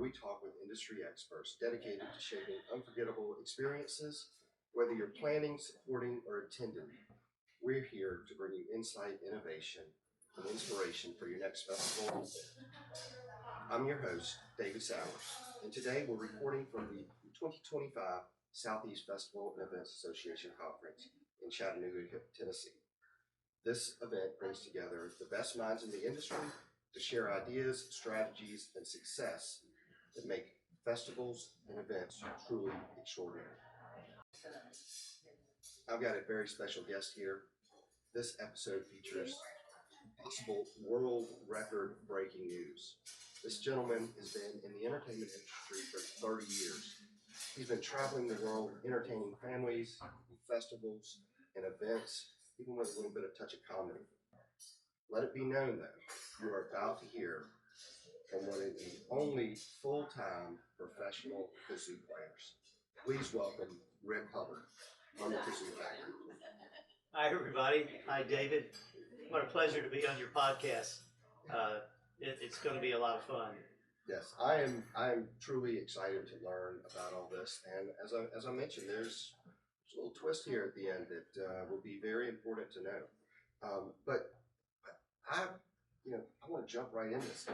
we talk with industry experts dedicated to shaping unforgettable experiences. Whether you're planning, supporting, or attending, we're here to bring you insight, innovation, and inspiration for your next festival. I'm your host, David Sauers, and today we're recording from the 2025 Southeast Festival and Events Association Conference in Chattanooga, Tennessee. This event brings together the best minds in the industry to share ideas, strategies, and success that make festivals and events truly extraordinary. I've got a very special guest here. This episode features possible world record breaking news. This gentleman has been in the entertainment industry for 30 years. He's been traveling the world, entertaining families, festivals, and events, even with a little bit of touch of comedy. Let it be known, though, you are about to hear from one of the only full-time professional kazoo players. Please welcome Rick Hubbard on the Kazoo Factory. Hi, everybody. Hi, David. What a pleasure to be on your podcast. It's going to be a lot of fun. Yes, I am truly excited to learn about all this. And as I mentioned, there's a little twist here at the end that will be very important to know. But I want to jump right in this.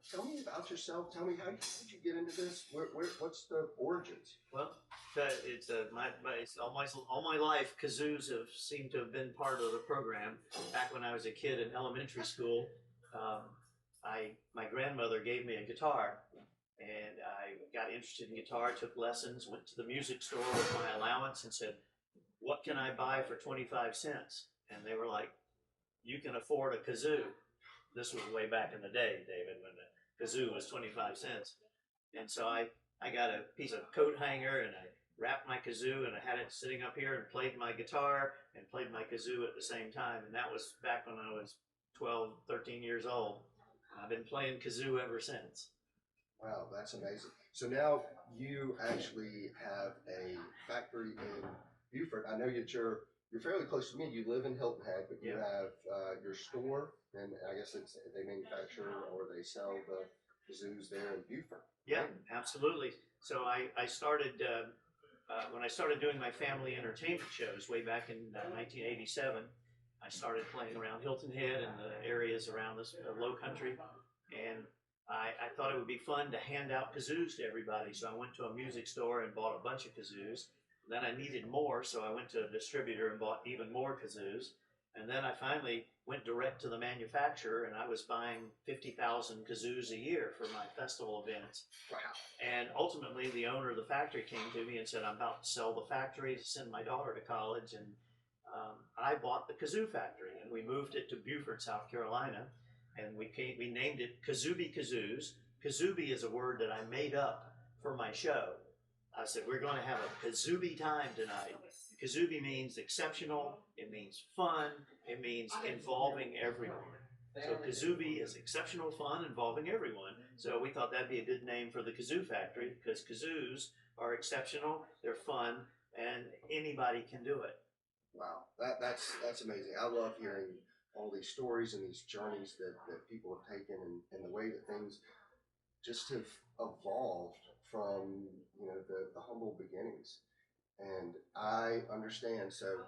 Tell me about yourself. Tell me how did you get into this? What's the origins? Well, it's all my life. Kazoos have seemed to have been part of the program. Back when I was a kid in elementary school, my grandmother gave me a guitar, and I got interested in guitar. Took lessons. Went to the music store with my allowance and said, "What can I buy for 25 cents?" And they were like, "You can afford a kazoo." This was way back in the day, David, when the kazoo was 25 cents. And so I got a piece of coat hanger and I wrapped my kazoo and I had it sitting up here and played my guitar and played my kazoo at the same time. And that was back when I was 12, 13 years old. I've been playing kazoo ever since. Wow, that's amazing. So now you actually have a factory in Beaufort. I know that you're fairly close to me. You live in Hilton Head, but you have your store, and I guess they manufacture or they sell the kazoos there in Beaufort. Yeah, absolutely. So I started, when I started doing my family entertainment shows way back in 1987, I started playing around Hilton Head and the areas around this low country, and I thought it would be fun to hand out kazoos to everybody. So I went to a music store and bought a bunch of kazoos. Then I needed more, so I went to a distributor and bought even more kazoos. And then I finally went direct to the manufacturer, and I was buying 50,000 kazoos a year for my festival events. Wow. And ultimately, the owner of the factory came to me and said, "I'm about to sell the factory to send my daughter to college." And I bought the kazoo factory, and we moved it to Beaufort, South Carolina. And we named it Kazooby Kazoos. Kazooby is a word that I made up for my show. I said, "We're going to have a Kazooby time tonight." Kazooby means exceptional, it means fun, it means involving everyone. So Kazooby is exceptional fun involving everyone. So we thought that'd be a good name for the kazoo factory because kazoos are exceptional, they're fun, and anybody can do it. Wow, that's amazing. I love hearing all these stories and these journeys that people have taken and the way that things just have evolved from the humble beginnings. And I understand. So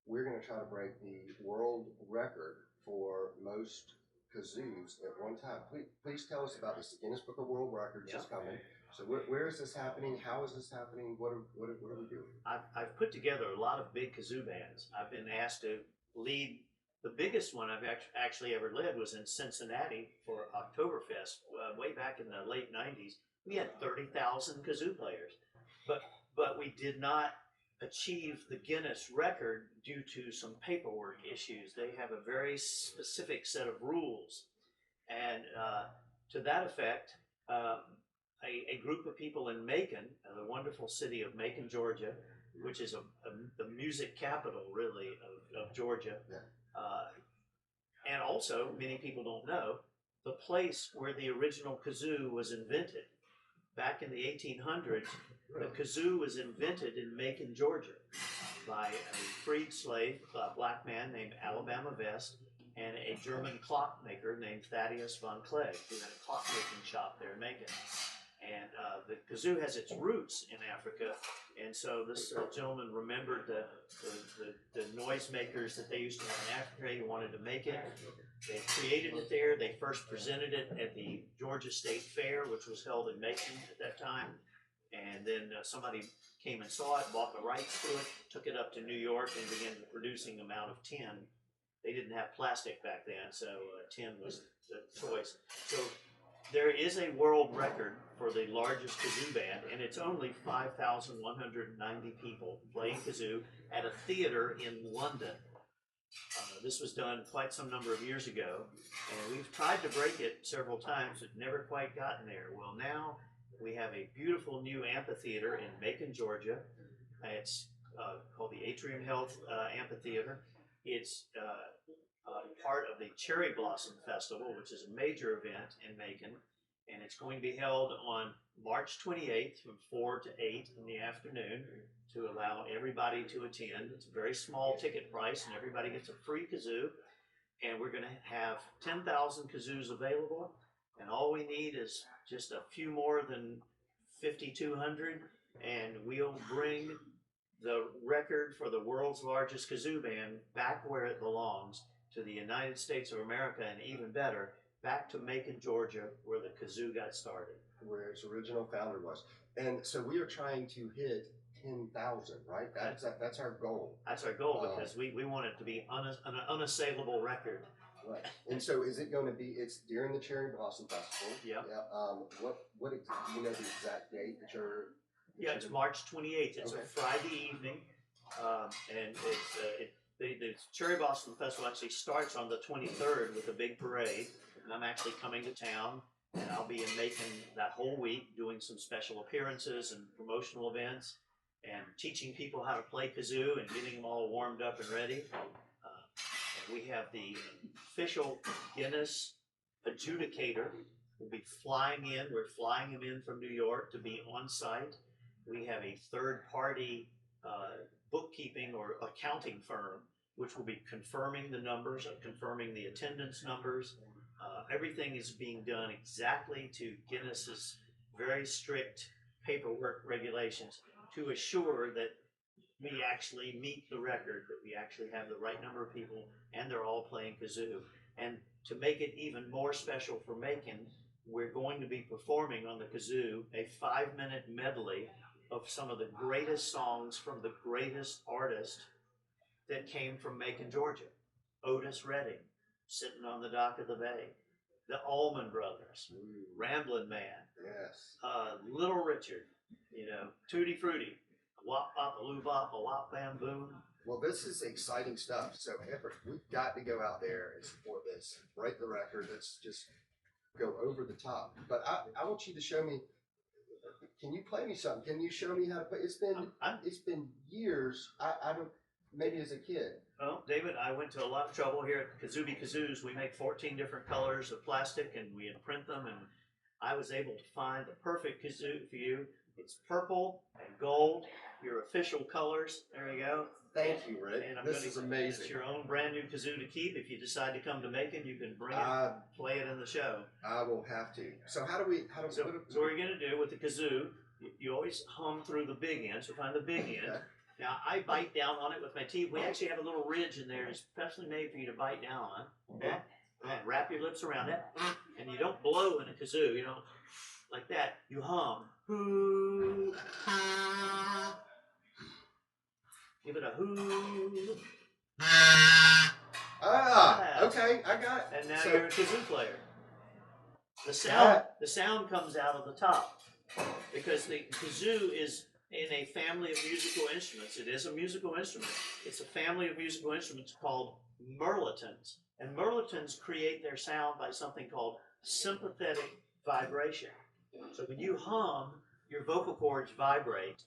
we're going to try to break the world record for most kazoos at one time. Please tell us about this. The Guinness Book of World Records is coming. So where is this happening? How is this happening? What are we doing? I've put together a lot of big kazoo bands. I've been asked to lead. The biggest one I've actually ever led was in Cincinnati for Oktoberfest way back in the late 90s. We had 30,000 kazoo players, but we did not achieve the Guinness record due to some paperwork issues. They have a very specific set of rules, and to that effect, a group of people in Macon, the wonderful city of Macon, Georgia, which is the music capital, really, of Georgia. Yeah. And also, many people don't know, the place where the original kazoo was invented. Back in the 1800s, the kazoo was invented in Macon, Georgia, by a freed slave, a black man named Alabama Vest. and a German clockmaker named Thaddeus von Clegg, who had a clockmaking shop there in Macon. And the kazoo has its roots in Africa, and so this gentleman remembered the noisemakers that they used to have in Africa. He wanted to make it. They created it there. They first presented it at the Georgia State Fair, which was held in Macon at that time. And then somebody came and saw it, bought the rights to it, took it up to New York, and began producing them out of tin. They didn't have plastic back then, so tin was the choice. So there is a world record for the largest kazoo band, and it's only 5,190 people playing kazoo at a theater in London. This was done quite some number of years ago, and we've tried to break it several times, but never quite gotten there. Well, now we have a beautiful new amphitheater in Macon, Georgia. It's called the Atrium Health Amphitheater. It's part of the Cherry Blossom Festival, which is a major event in Macon, and it's going to be held on March 28th from 4 to 8 in the afternoon to allow everybody to attend. It's a very small ticket price, and everybody gets a free kazoo, and we're going to have 10,000 kazoos available, and all we need is just a few more than 5,200, and we'll bring the record for the world's largest kazoo band back where it belongs, to the United States of America, and even better, back to Macon, Georgia, where the kazoo got started. Where its original founder was. And so we are trying to hit 10,000, right? That's our goal. That's our goal, because we want it to be an unassailable record. Right. And so is it going to be, it's during the Cherry Blossom Festival. Yep. Yeah. What do you know the exact date that you're? Yeah, it's March 28th. It's okay. a Friday evening, and the Cherry Blossom Festival actually starts on the 23rd with a big parade, and I'm actually coming to town, and I'll be in Macon that whole week doing some special appearances and promotional events, and teaching people how to play kazoo and getting them all warmed up and ready. And we have the official Guinness adjudicator will be flying in. We're flying him in from New York to be on site. We have a third-party bookkeeping or accounting firm, which will be confirming the numbers, confirming the attendance numbers. Everything is being done exactly to Guinness's very strict paperwork regulations to assure that we actually meet the record, that we actually have the right number of people, and they're all playing kazoo. And to make it even more special for Macon, we're going to be performing on the kazoo a 5-minute medley of some of the greatest songs from the greatest artist that came from Macon, Georgia. Otis Redding, Sitting on the Dock of the Bay. The Allman Brothers, Ramblin' Man. Yes. Little Richard, Tutti Frutti, Wop Bop a Loo Bop a Wop Bam Boom. Well, this is exciting stuff. So, Everett, we've got to go out there and support this. Break the record. Let's just go over the top. But I want you to show me. Can you play me something? Can you show me how to play? It's been years. I don't. Maybe as a kid. Well, David, I went to a lot of trouble here at Kazooby Kazoos. We make 14 different colors of plastic, and we imprint them, and I was able to find the perfect kazoo for you. It's purple and gold, your official colors. There you go. Thank you, Rick. And This is amazing. It's your own brand new kazoo to keep. If you decide to come to Macon, you can bring it, play it in the show. I will have to. So how do we? So what you're going to do with the kazoo, you always hum through the big end. So find the big end. Okay. Now, I bite down on it with my teeth. We actually have a little ridge in there. It's specially made for you to bite down on. Okay? And wrap your lips around it. And you don't blow in a kazoo. You don't like that. You hum. Hoo. Give it a hoo. Okay, I got it. And now you're a kazoo player. The sound comes out of the top because the kazoo is in a family of musical instruments. It is a musical instrument. It's a family of musical instruments called merlotons. And merlotons create their sound by something called sympathetic vibration. So when you hum, your vocal cords vibrate.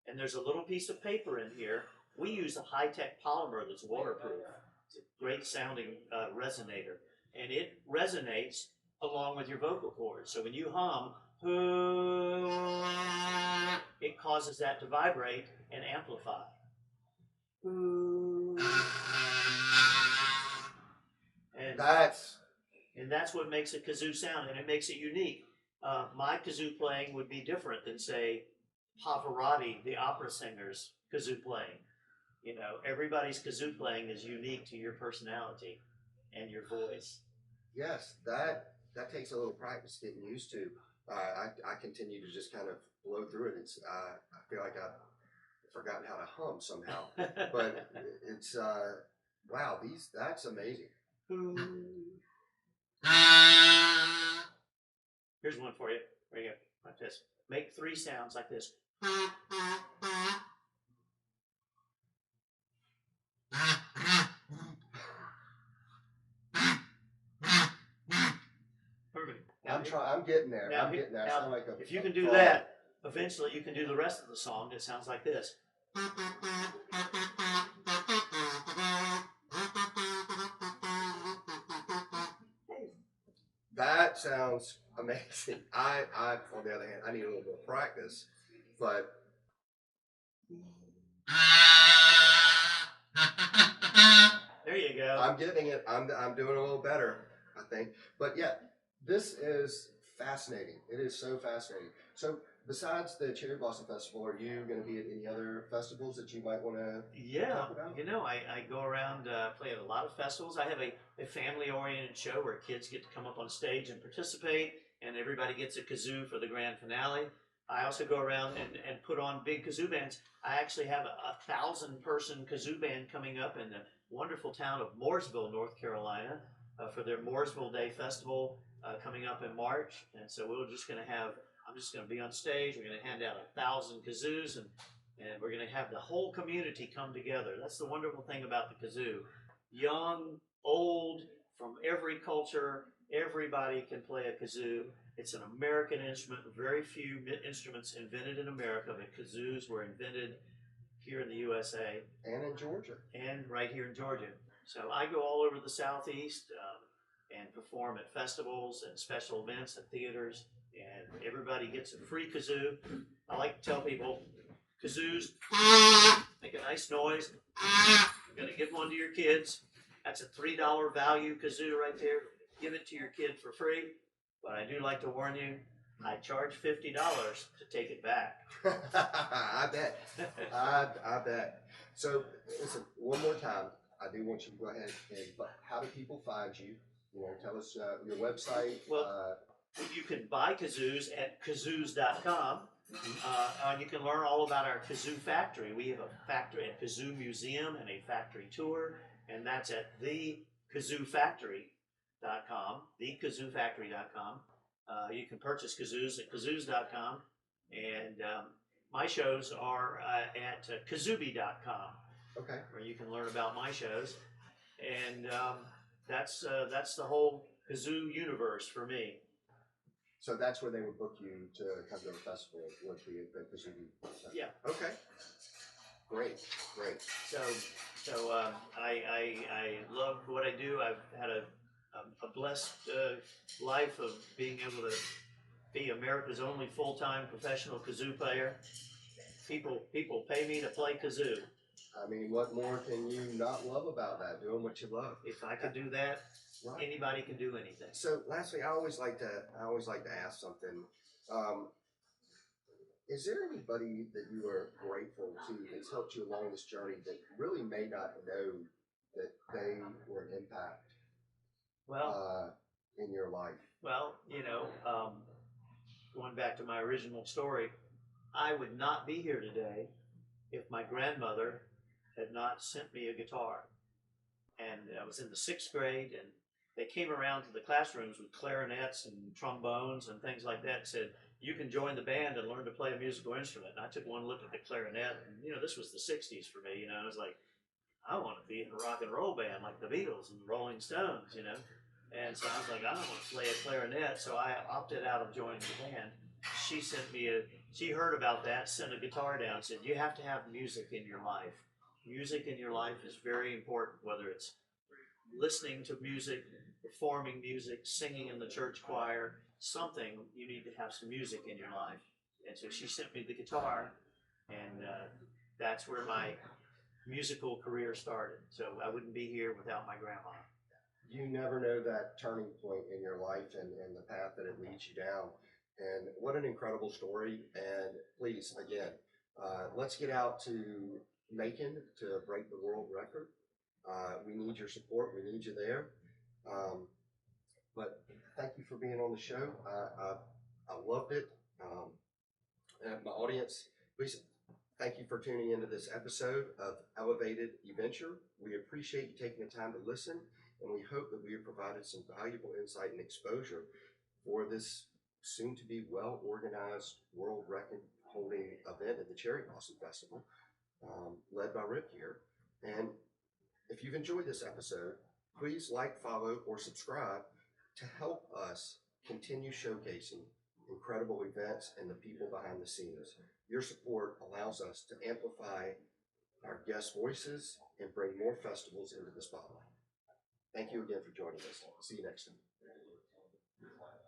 And there's a little piece of paper in here. We use a high-tech polymer that's waterproof. It's a great sounding resonator. And it resonates along with your vocal cords. So when you hum, it causes that to vibrate and amplify. And That's that's what makes a kazoo sound, and it makes it unique. My kazoo playing would be different than, say, Pavarotti, the opera singer's kazoo playing. You know, everybody's kazoo playing is unique to your personality and your voice. yes, that takes a little practice getting used to. I continue to just kind of blow through it. It's I feel like I've forgotten how to hum somehow, but it's wow. That's amazing. Here's one for you. There you go, like this. Make 3 sounds like this. Perfect. Now, I'm getting there. now, I'm getting there. I now, sound like a, if you can a do frog. that, eventually you can do the rest of the song. It sounds like this. That sounds amazing. I, on the other hand, I need a little more practice, but There you go. I'm getting it. I'm doing a little better, I think. But yeah, this is fascinating. It is so fascinating. So besides the Cherry Blossom Festival, are you going to be at any other festivals that you might want to Yeah, talk about? you know, I go around, play at a lot of festivals. I have a family-oriented show where kids get to come up on stage and participate, and everybody gets a kazoo for the grand finale. I also go around and put on big kazoo bands. I actually have a 1,000-person kazoo band coming up in the wonderful town of Mooresville, North Carolina, for their Mooresville Day Festival coming up in March. And so I'm just going to be on stage. We're going to hand out 1,000 kazoos, and we're going to have the whole community come together. That's the wonderful thing about the kazoo. Young, old, from every culture, everybody can play a kazoo. It's an American instrument. Very few instruments invented in America, but kazoos were invented here in the USA. And in Georgia. And right here in Georgia. So I go all over the Southeast and perform at festivals and special events at theaters, and everybody gets a free kazoo. I like to tell people, kazoos make a nice noise. You're going to give one to your kids. That's a $3 value kazoo right there. Give it to your kid for free. But I do like to warn you, I charge $50 to take it back. I bet. I bet. So, listen, one more time, I do want you to go ahead but how do people find you? You know, tell us your website. Well, you can buy kazoos at kazoos.com. And you can learn all about our kazoo factory. We have a factory at Kazoo Museum and a factory tour, and that's at thekazoofactory.com, thekazoofactory.com. You can purchase kazoos at kazoos.com, and my shows are at kazooby.com, okay, where you can learn about my shows, and that's the whole kazoo universe for me. So that's where they would book you to come to the festival with the Kazoo. Yeah. Okay. Great. So I love what I do. I've had a blessed life of being able to be America's only full-time professional kazoo player. People pay me to play kazoo. I mean, what more can you not love about that? Doing what you love. If I could do that, right. Anybody can do anything. So, lastly, I always like to ask something. Is there anybody that you are grateful to that's helped you along this journey that really may not know that they were an impact in your life? Well, going back to my original story, I would not be here today if my grandmother had not sent me a guitar. And I was in the 6th grade, and they came around to the classrooms with clarinets and trombones and things like that and said, you can join the band and learn to play a musical instrument. And I took one look at the clarinet, and this was the 60s for me. I was like, I want to be in a rock and roll band like the Beatles and the Rolling Stones, And so I was like, I don't want to play a clarinet, so I opted out of joining the band. She heard about that, sent a guitar down, and said, you have to have music in your life. Music in your life is very important, whether it's listening to music, performing music, singing in the church choir, something, you need to have some music in your life. And so she sent me the guitar, and that's where my musical career started. So I wouldn't be here without my grandma. you never know that turning point in your life and the path that it leads you down. And what an incredible story. And please, again, let's get out to Macon to break the world record. We need your support. We need you there. But thank you for being on the show. I loved it. And my audience, please thank you for tuning into this episode of Elevated Eventure. We appreciate you taking the time to listen, and we hope that we have provided some valuable insight and exposure for this soon-to-be well-organized world record-holding event at the Cherry Blossom Festival, led by Rick here. And if you've enjoyed this episode, please like, follow, or subscribe to help us continue showcasing incredible events and the people behind the scenes. Your support allows us to amplify our guest voices and bring more festivals into the spotlight. Thank you again for joining us. See you next time.